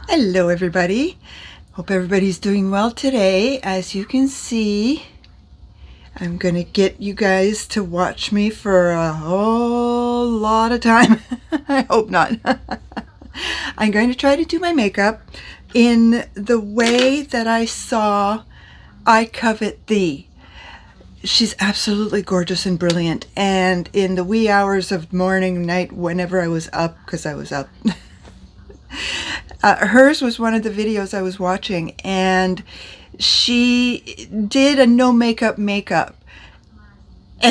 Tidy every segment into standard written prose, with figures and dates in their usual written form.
Hello everybody. Hope everybody's doing well today. As you can see, I'm gonna get you guys to watch me for a whole lot of time. I hope not. I'm going to try to do my makeup in the way that I saw I Covet Thee. She's absolutely gorgeous and brilliant, and in the wee hours of morning, night, whenever I was up, because I was up, hers was one of the videos I was watching, and she did a no makeup, and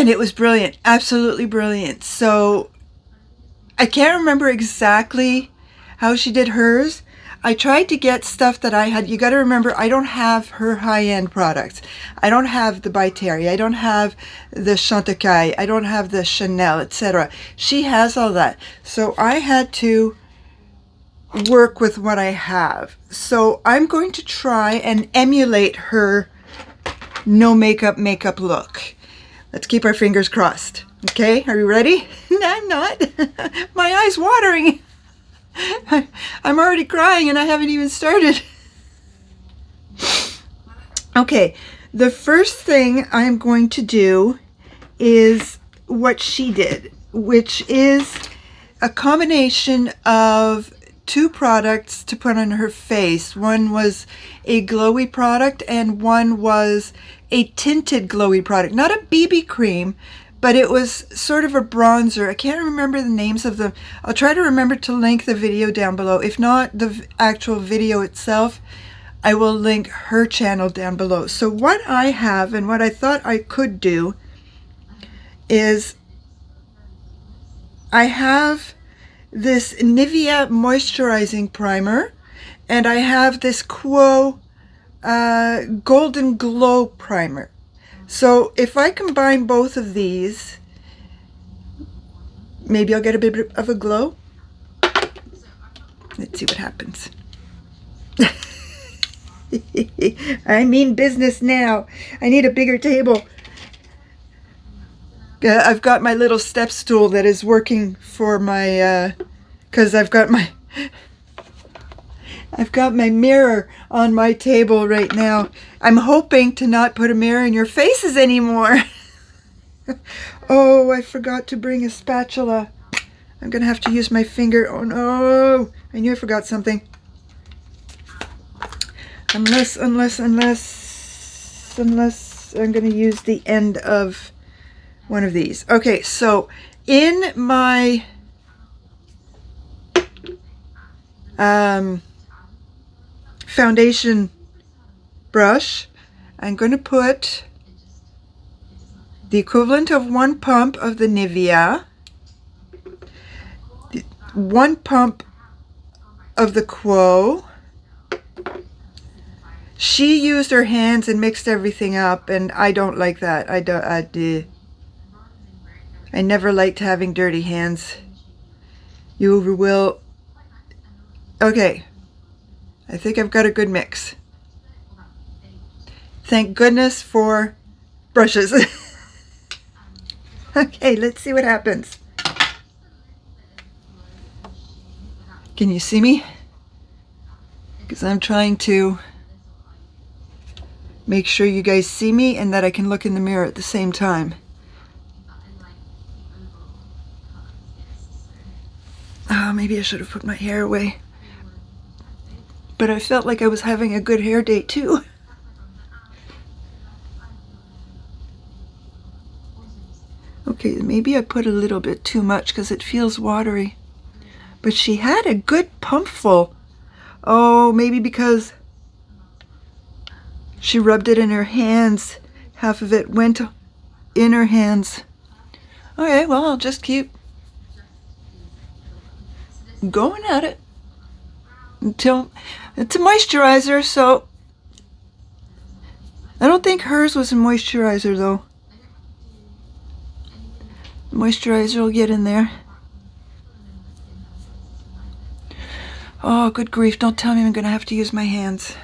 it was brilliant, absolutely brilliant. So I can't remember exactly how she did hers. I tried to get stuff that I had. You got to remember, I don't have her high-end products. I don't have the By Terry. I don't have the Chantecaille. I don't have the Chanel, etc. She has all that. So I had to work with what I have. So I'm going to try and emulate her no makeup look. Let's keep our fingers crossed. Okay, are you ready? No, I'm not. My eye's watering. I'm already crying and I haven't even started. Okay, the first thing I'm going to do is what she did, which is a combination of two products to put on her face. One was a glowy product and one was a tinted glowy product. Not a BB cream, but it was sort of a bronzer. I can't remember the names of them. I'll try to remember to link the video down below. If not the actual video itself, I will link her channel down below. So what I have and what I thought I could do is I have this Nivea moisturizing primer, and I have this Quo Golden Glow primer. So if I combine both of these, maybe I'll get a bit of a glow. Let's see what happens. I mean business now. I need a bigger table. I've got my little step stool that is working for my, because I've got my mirror on my table right now. I'm hoping to not put a mirror in your faces anymore. Oh, I forgot to bring a spatula. I'm gonna have to use my finger. Oh no, I knew I forgot something. Unless I'm gonna use the end of one of these. Okay, so in my foundation brush, I'm going to put the equivalent of 1 pump of the Nivea, 1 pump of the Quo. She used her hands and mixed everything up, and I don't like that. I never liked having dirty hands. You will. Okay, I think I've got a good mix. Thank goodness for brushes. Okay, let's see what happens. Can you see me? Because I'm trying to make sure you guys see me and that I can look in the mirror at the same time. Oh, maybe I should have put my hair away. But I felt like I was having a good hair day too. Okay, maybe I put a little bit too much because it feels watery. But she had a good pumpful. Oh, maybe because she rubbed it in her hands. Half of it went in her hands. Okay, well, I'll just keep going at it until it's a moisturizer, so I don't think hers was a moisturizer though. Moisturizer will get in there. Oh, good grief, don't tell me I'm gonna have to use my hands.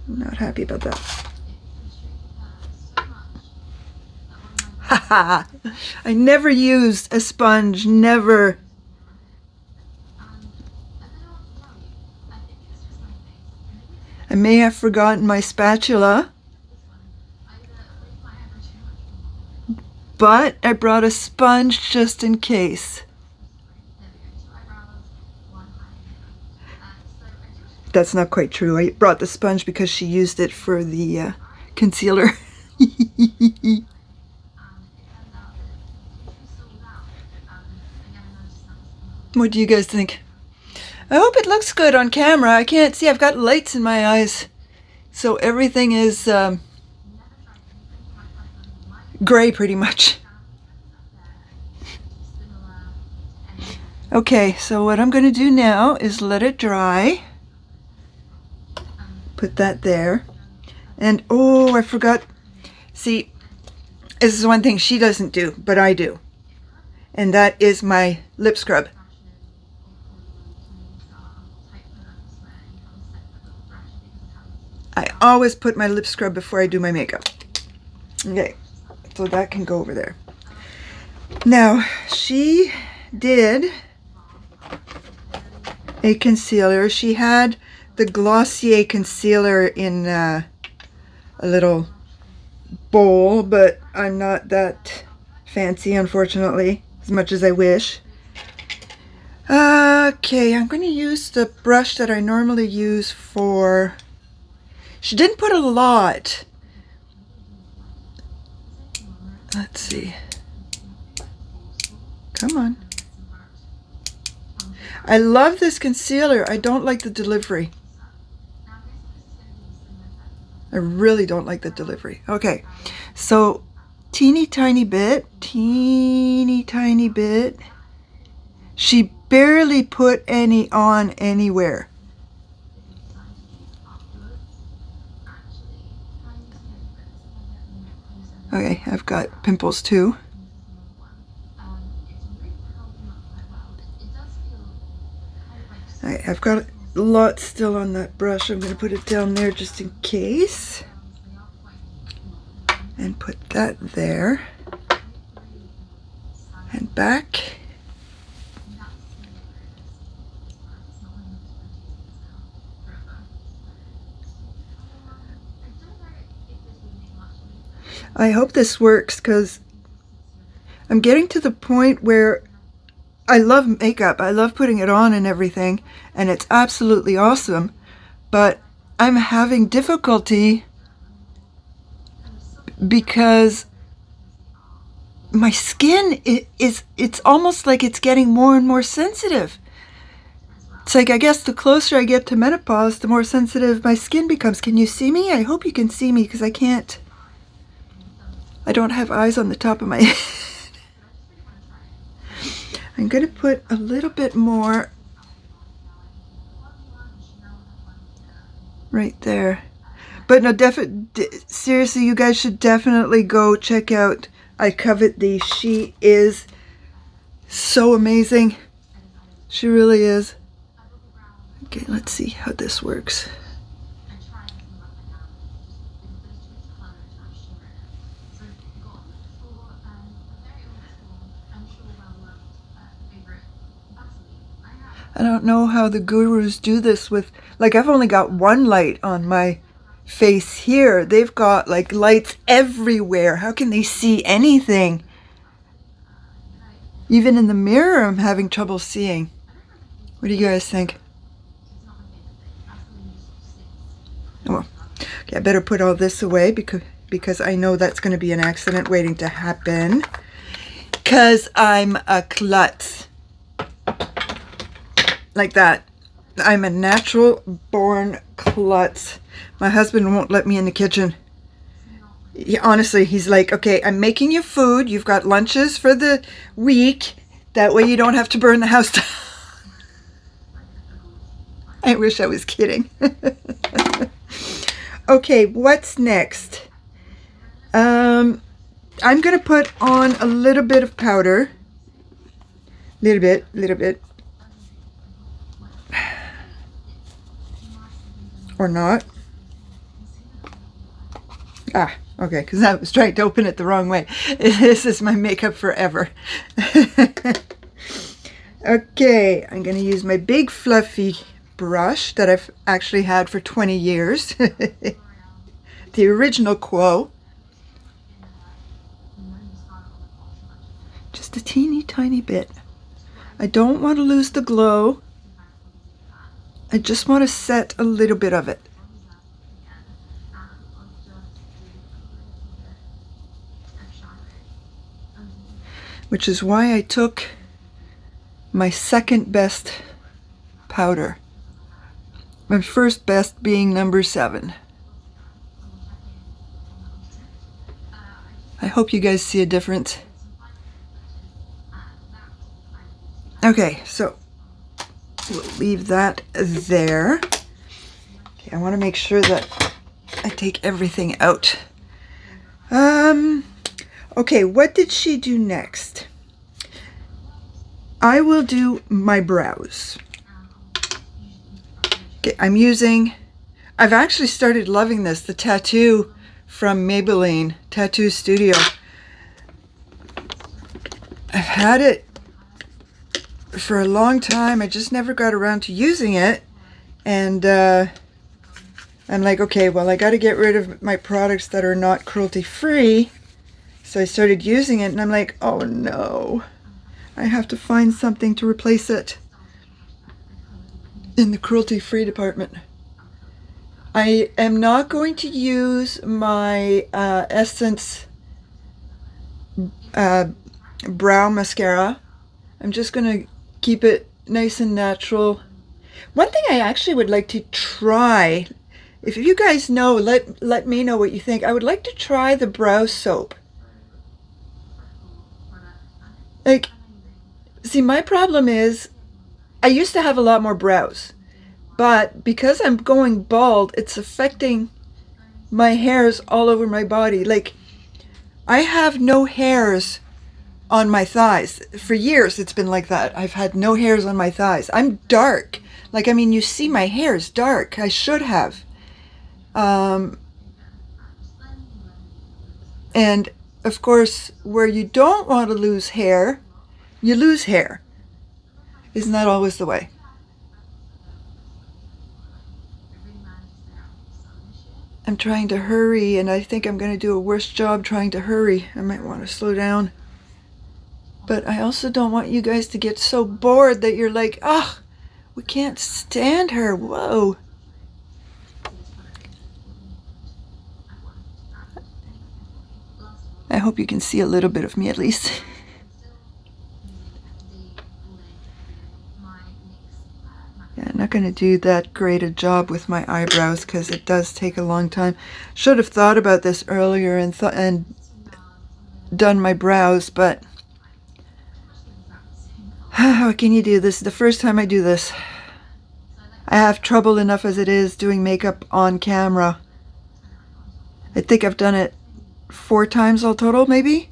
I'm not happy about that. Haha, I never used a sponge, never. I may have forgotten my spatula, but I brought a sponge just in case. That's not quite true. I brought the sponge because she used it for the concealer. What do you guys think? I hope it looks good on camera. I can't see. I've got lights in my eyes. So everything is gray pretty much. Okay, so what I'm going to do now is let it dry. Put that there. And oh, I forgot. See, this is one thing she doesn't do, but I do. And that is my lip scrub. I always put my lip scrub before I do my makeup. Okay, so that can go over there. Now, she did a concealer. She had the Glossier concealer in a little bowl, but I'm not that fancy, unfortunately, as much as I wish. Okay, I'm going to use the brush that I normally use for... She didn't put a lot. Let's see. Come on. I love this concealer. I don't like the delivery. I really don't like the delivery. Okay, so teeny tiny bit. She barely put any on anywhere. Okay, I've got pimples too. I've got a lot still on that brush. I'm going to put it down there just in case. And put that there. And back. I hope this works because I'm getting to the point where I love makeup. I love putting it on and everything, and it's absolutely awesome. But I'm having difficulty because my skin it's almost like it's getting more and more sensitive. It's like, I guess the closer I get to menopause, the more sensitive my skin becomes. Can you see me? I hope you can see me because I can't. I don't have eyes on the top of my head. I'm going to put a little bit more right there. But no, seriously, you guys should definitely go check out I Covet Thee. She is so amazing. She really is. Okay, let's see how this works. I don't know how the gurus do this with, like, I've only got one light on my face here. They've got like lights everywhere. How can they see anything? Even in the mirror, I'm having trouble seeing. What do you guys think? Oh, okay, I better put all this away because I know that's going to be an accident waiting to happen. Because I'm a klutz. Like that. I'm a natural born klutz. My husband won't let me in the kitchen. Honestly, he's like, okay, I'm making you food. You've got lunches for the week. That way you don't have to burn the house down. I wish I was kidding. Okay, what's next? I'm going to put on a little bit of powder. Little bit. Or not. Ah, okay, because I was trying to open it the wrong way. This is my makeup forever. Okay, I'm going to use my big fluffy brush that I've actually had for 20 years. The original Quo. Just a teeny tiny bit. I don't want to lose the glow. I just want to set a little bit of it. Which is why I took my second best powder. My first best being number 7. I hope you guys see a difference. Okay, so we'll leave that there. Okay, I want to make sure that I take everything out. Okay, what did she do next? I will do my brows. Okay, I've actually started loving this, the tattoo from Maybelline Tattoo Studio. I've had it for a long time. I just never got around to using it. And I'm like, okay, well, I got to get rid of my products that are not cruelty-free. So I started using it, and I'm like, oh no, I have to find something to replace it in the cruelty-free department. I am not going to use my Essence brow mascara. I'm just going to keep it nice and natural. One thing I actually would like to try, if you guys know, let me know what you think. I would like to try the brow soap. Like, see, my problem is I used to have a lot more brows, but because I'm going bald, it's affecting my hairs all over my body. Like, I have no hairs on my thighs. For years it's been like that. I've had no hairs on my thighs. I'm dark. Like, I mean, you see my hair is dark. I should have. And of course, where you don't want to lose hair, you lose hair. Isn't that always the way? I'm trying to hurry, and I think I'm going to do a worse job trying to hurry. I might want to slow down. But I also don't want you guys to get so bored that you're like, oh, we can't stand her. Whoa. I hope you can see a little bit of me at least. Yeah, I'm not going to do that great a job with my eyebrows because it does take a long time. Should have thought about this earlier and done my brows, but what can you do? This is the first time I do this. I have trouble enough as it is doing makeup on camera. I think I've done it 4 times all total, maybe?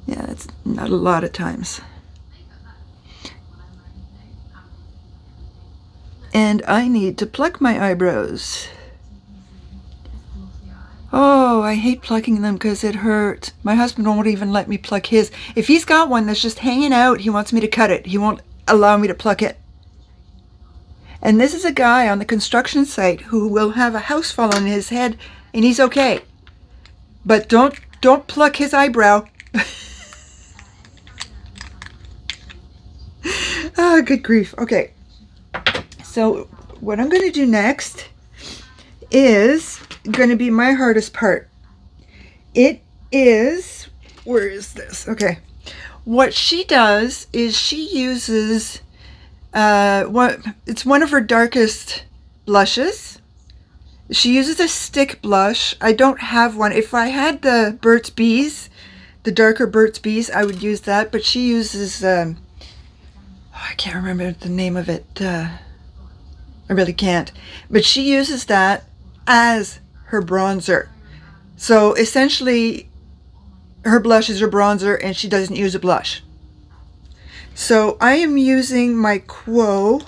Yeah, that's not a lot of times. And I need to pluck my eyebrows. Oh, I hate plucking them because it hurts. My husband won't even let me pluck his. If he's got one that's just hanging out, he wants me to cut it. He won't allow me to pluck it. And this is a guy on the construction site who will have a house fall on his head, and he's okay. But don't pluck his eyebrow. Ah, good grief. Okay. So what I'm going to do next is going to be my hardest part. It is, where is this? Okay. What she does is she uses, it's one of her darkest blushes. She uses a stick blush. I don't have one. If I had the Burt's Bees, the darker Burt's Bees, I would use that. But she uses, I can't remember the name of it. I really can't. But she uses that as her bronzer. So essentially, her blush is her bronzer and she doesn't use a blush. So I am using my Quo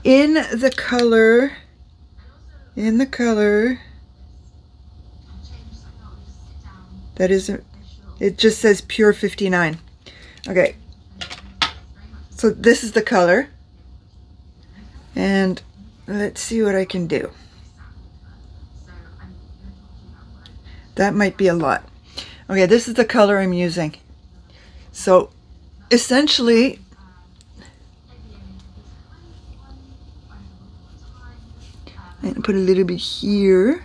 in the color, that is, it just says Pure 59. Okay. So this is the color. And let's see what I can do. That might be a lot. Okay, this is the color I'm using. So essentially, I'm gonna put a little bit here.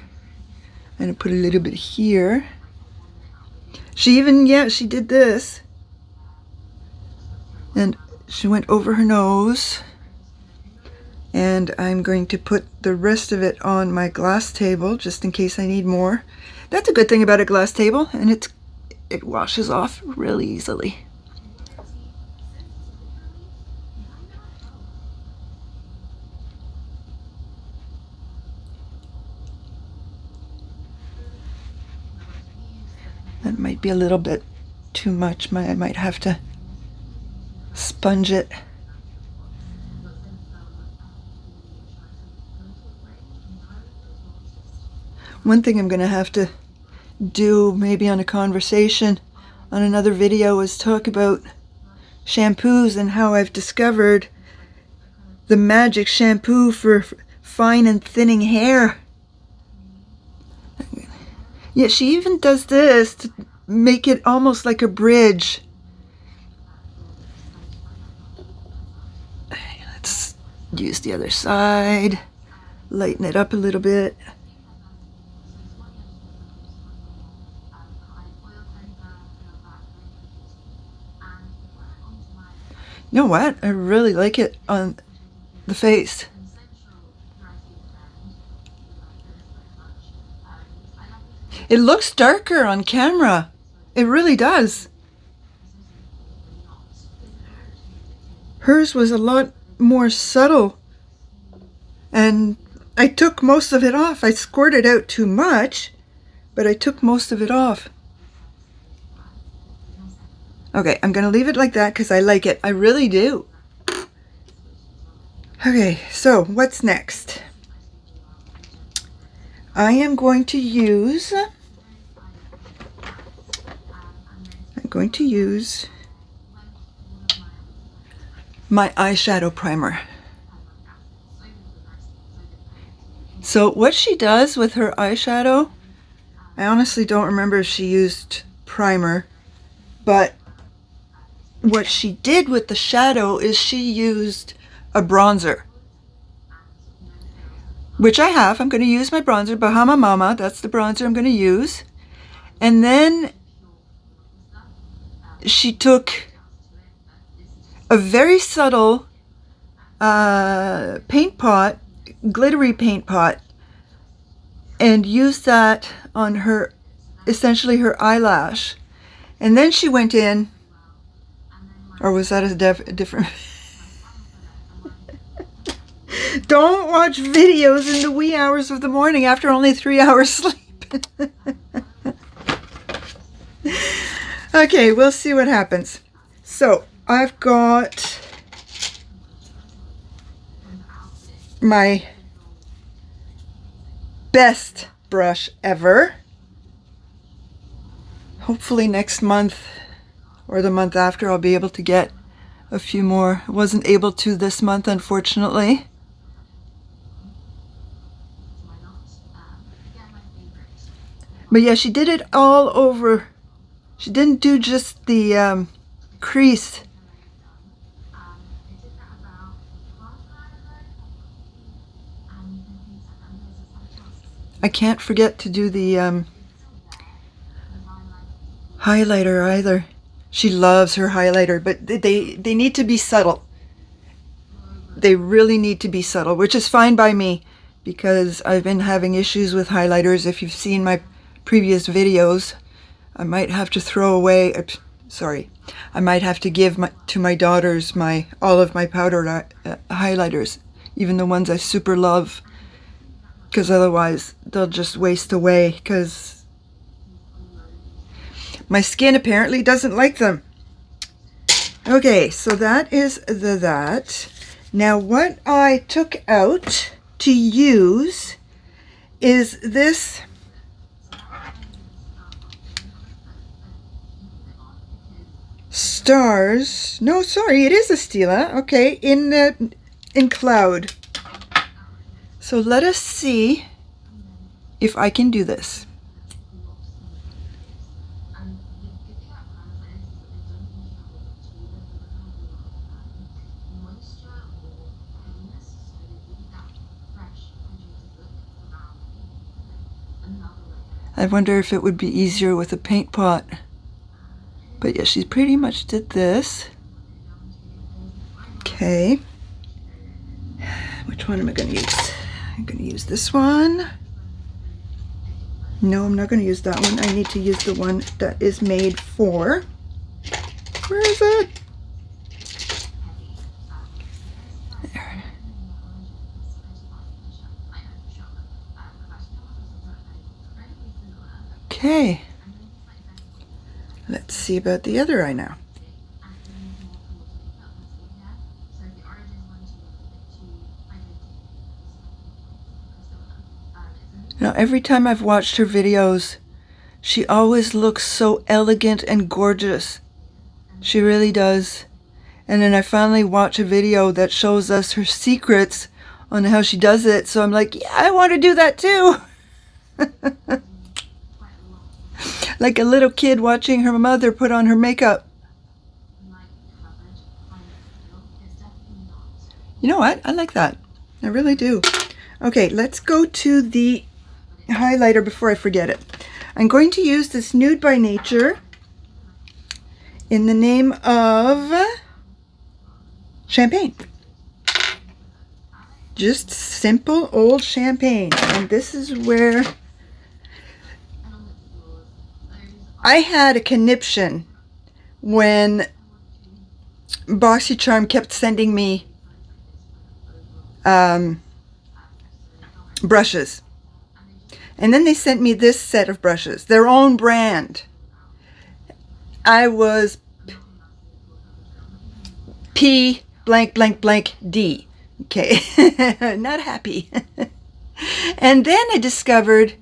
I'm gonna put a little bit here. She even, yeah, she did this. And she went over her nose. And I'm going to put the rest of it on my glass table just in case I need more. That's a good thing about a glass table, and it washes off really easily. That might be a little bit too much. I might have to sponge it. One thing I'm going to have to do maybe on a conversation on another video is talk about shampoos and how I've discovered the magic shampoo for fine and thinning hair. Yeah, she even does this to make it almost like a bridge. Let's use the other side, lighten it up a little bit. You know what? I really like it on the face. It looks darker on camera. It really does. Hers was a lot more subtle. And I took most of it off. I squirted out too much, but I took most of it off. Okay, I'm going to leave it like that because I like it. I really do. Okay, so what's next? I am going to use... my eyeshadow primer. So what she does with her eyeshadow, I honestly don't remember if she used primer, but what she did with the shadow is she used a bronzer, which I have. I'm going to use my bronzer, Bahama Mama. That's the bronzer I'm going to use. And then she took a very subtle paint pot, glittery paint pot, and used that on her, essentially her eyelash. And then she went in, or was that a different... Don't watch videos in the wee hours of the morning after only 3 hours sleep. Okay, we'll see what happens. So I've got my best brush ever. Hopefully next month or the month after I'll be able to get a few more. I wasn't able to this month, unfortunately. But yeah, she did it all over. She didn't do just the crease. I can't forget to do the highlighter either. She loves her highlighter, but they need to be subtle. They really need to be subtle, which is fine by me because I've been having issues with highlighters. If you've seen my previous videos, I might have to throw away, I might have to give to my daughters all of my powder highlighters, even the ones I super love, because otherwise they'll just waste away, because my skin apparently doesn't like them. Okay, so that is that. Now what I took out to use is this stars. No, sorry, it is a Stila. Okay, in cloud. So let us see if I can do this. I wonder if it would be easier with a paint pot. But yeah, she pretty much did this. Okay. Which one am I going to use? I'm going to use this one. No, I'm not going to use that one. I need to use the one that is made for... Where is it? There. Okay. Let's see about the other eye now. Now, every time I've watched her videos, she always looks so elegant and gorgeous. She really does. And then I finally watch a video that shows us her secrets on how she does it. So I'm like, yeah, I want to do that too. Like a little kid watching her mother put on her makeup. You know what? I like that. I really do. Okay, let's go to the highlighter before I forget it. I'm going to use this Nude by Nature in the name of champagne. Just simple old champagne. And this is where I had a conniption when BoxyCharm kept sending me brushes. And then they sent me this set of brushes, their own brand. I was P blank blank blank D. Okay, not happy. And then I discovered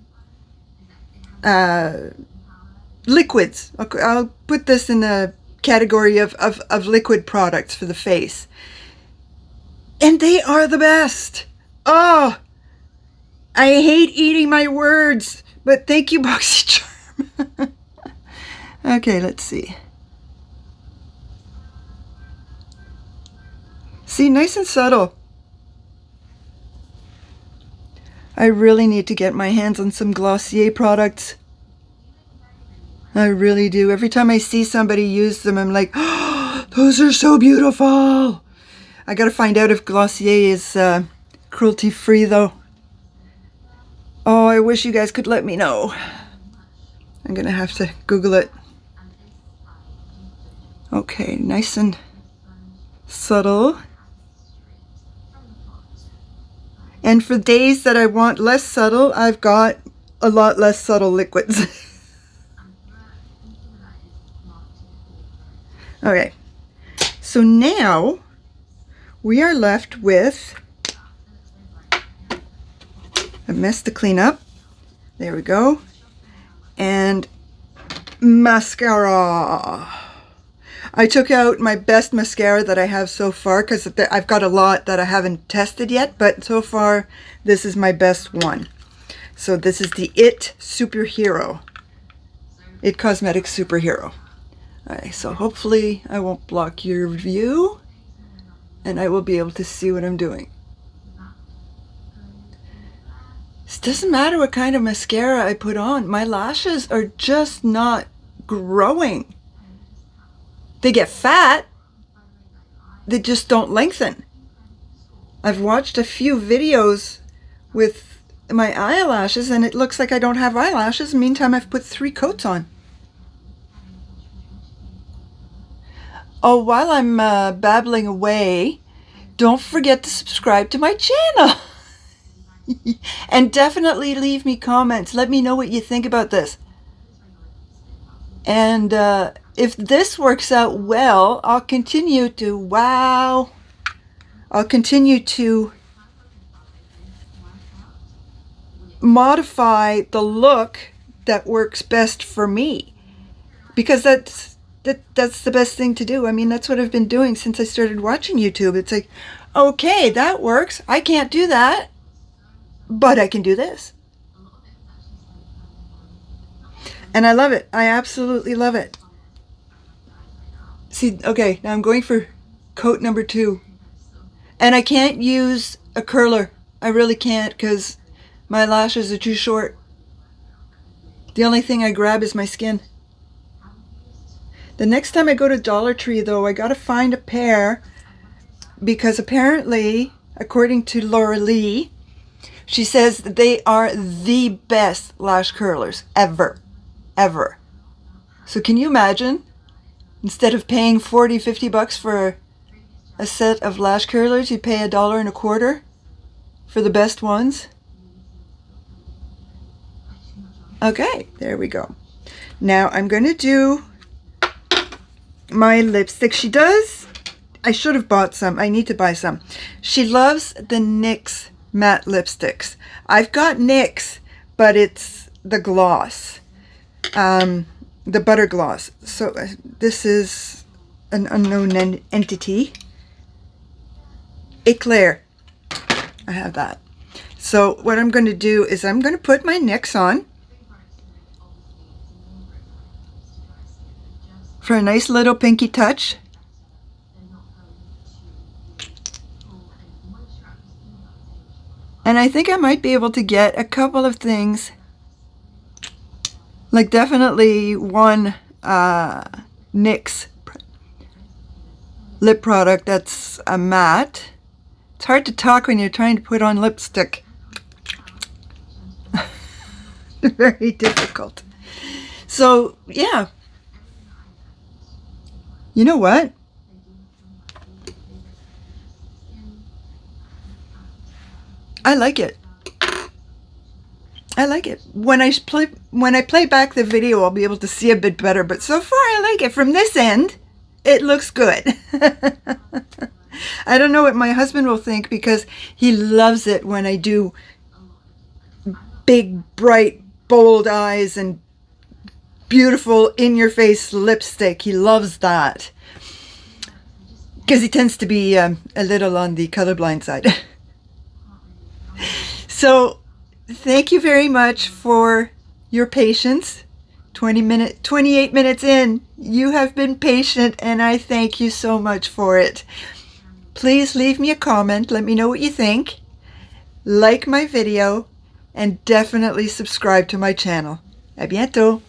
liquids. I'll put this in the category of liquid products for the face. And they are the best. Oh, I hate eating my words, but thank you, BoxyCharm. Okay, let's see. See, nice and subtle. I really need to get my hands on some Glossier products. I really do. Every time I see somebody use them, I'm like, oh, those are so beautiful. I gotta find out if Glossier is cruelty-free, though. Oh, I wish you guys could let me know. I'm gonna have to Google it. Okay, nice and subtle. And for days that I want less subtle, I've got a lot less subtle liquids. Okay, so now we are left with a mess to clean up. There we go. And mascara. I took out my best mascara that I have so far because I've got a lot that I haven't tested yet, but so far this is my best one. So this is the It Superhero. It Cosmetics Superhero. Alright, so hopefully I won't block your view and I will be able to see what I'm doing. It doesn't matter what kind of mascara I put on. My lashes are just not growing. They get fat. They just don't lengthen. I've watched a few videos with my eyelashes and it looks like I don't have eyelashes. Meantime, I've put 3 coats on. Oh, while I'm babbling away, don't forget to subscribe to my channel. And definitely leave me comments. Let me know what you think about this. And if this works out well, I'll continue to, I'll continue to modify the look that works best for me. Because that's the best thing to do. I mean, that's what I've been doing since I started watching YouTube. It's like, okay, that works. I can't do that, but I can do this. And I love it. I absolutely love it. See, okay, now I'm going for coat number 2. And I can't use a curler. I really can't, because my lashes are too short. The only thing I grab is my skin. The next time I go to Dollar Tree, though, I gotta find a pair, because apparently, according to Laura Lee, she says that they are the best lash curlers ever. Ever. So can you imagine? Instead of paying $40-50 for a set of lash curlers, you pay $1.25 for the best ones. Okay, there we go. Now I'm going to do my lipstick. She does. I should have bought some. I need to buy some. She loves the NYX matte lipsticks. I've got NYX, but it's the gloss. The butter gloss. So this is an unknown entity. Eclair. I have that. So what I'm going to do is I'm going to put my NYX on for a nice little pinky touch. And I think I might be able to get a couple of things. Like definitely one NYX lip product that's a matte. It's hard to talk when you're trying to put on lipstick. Very difficult. So, yeah. You know what? I like it. I like it. When I play back the video, I'll be able to see a bit better. But so far, I like it. From this end, it looks good. I don't know what my husband will think, because he loves it when I do big, bright, bold eyes and beautiful, in-your-face lipstick. He loves that, because he tends to be a little on the colorblind side. So, thank you very much for your patience. 28 minutes in, you have been patient, and I thank you so much for it. Please leave me a comment. Let me know what you think. Like my video, and definitely subscribe to my channel. À bientôt.